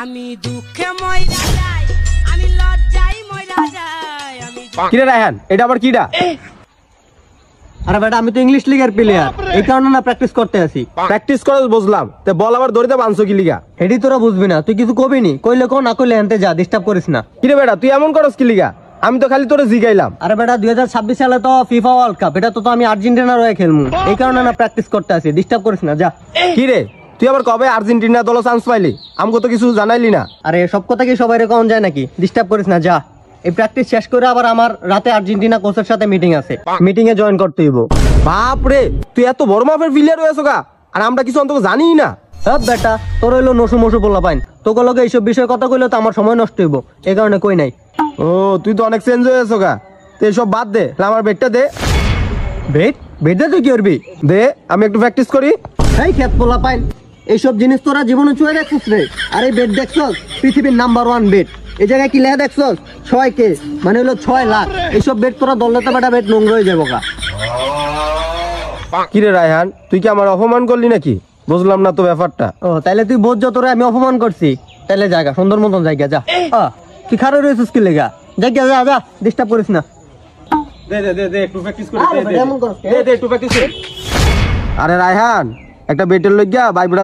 আমি দুঃখে মইরা যাই, আমি লজ্জায় মইরা যাই, আমি কিরে রায়হান, এটা আবার কিডা? আরে বেটা আমি তো ইংলিশ লিগের প্লেয়ার, এই কারণে না প্র্যাকটিস করতে আসি। প্র্যাকটিস করে বুঝলাম, তে বল আবার দড়িতে বানছো কি লিগা? হেডি তোরা বুঝবি না, তুই কিছু কবি নি, কইলে কো না কইলে এনতে যা, ডিস্টার্ব করিস না। কিরে বেটা তুই এমন করস কি লিগা? আমি তো খালি তোরে জিগাইলাম। আরে বেটা 2026 সালে তো ফিফা ওয়ার্ল্ড কাপ, এটা তো আমি আর্জেন্টিনার হয়ে খেলমু, এই কারণে না প্র্যাকটিস করতে আসি, ডিস্টার্ব করিস না যা। কিরে তুই আবার কবে আর্জেন্টিনা দল চান্স পাইলি? আমাকে তো কিছু জানাইলি না। আরে সব কথা কি সবাই রেকন যায় নাকি? ডিস্টার্ব করিস না যা। এই প্র্যাকটিস শেষ করে আবার আমার রাতে আর্জেন্টিনা কোচের সাথে মিটিং আছে, মিটিং এ জয়েন করতে হইব। বাপ রে, তুই এত বড় মাপের প্লেয়ার হয়েছো গা, আর আমরা কিছু অন্তত জানিই না। সব বেটা তোর হইলো নসু মসু বলা পাইন, তোকে লগে এইসব বিষয়ে কথা কইলে তো আমার সময় নষ্ট হইব, এই কারণে কই নাই। ও তুই তো অনেক চেঞ্জ হয়েছো গা, তো এসব বাদ দে, আমার বেটটা দে। বেট বেট দে, তুই কি করবি? দে আমি একটু প্র্যাকটিস করি। এই খেত পোলা পাইন, এইসব জিনিস তোরা জীবনে চুয়ে দেখছিস রে? আর এই বেট দেখছস, পৃথিবীর নাম্বার 1 বেট। এই জায়গায় কি লেখা দেখছস? 6K, মানে হলো 6 লাখ। এইসব বেট তোরা দলতে বেটা বেট নোংরা হয়ে যাবো গা। কিরে রায়হান, তুই কি আমার অপমান করলি নাকি? বুঝলাম না তো ব্যাপারটা। ও তাইলে তুই বোঝ তোরে আমি অপমান করছি, তাইলে জায়গা সুন্দর মতন জায়গা যা। তুই খারাপ রয়েছিস কি লেগা? জায়গা যা যা, ডিস্টার্ব করিস না। দে দে দে দে একটু প্র্যাকটিস করি, আরে দে বেটা, এমন করস কে? দে দে একটু প্র্যাকটিস করি। আরে রায়হান, একটা বেটের লইগা ভাই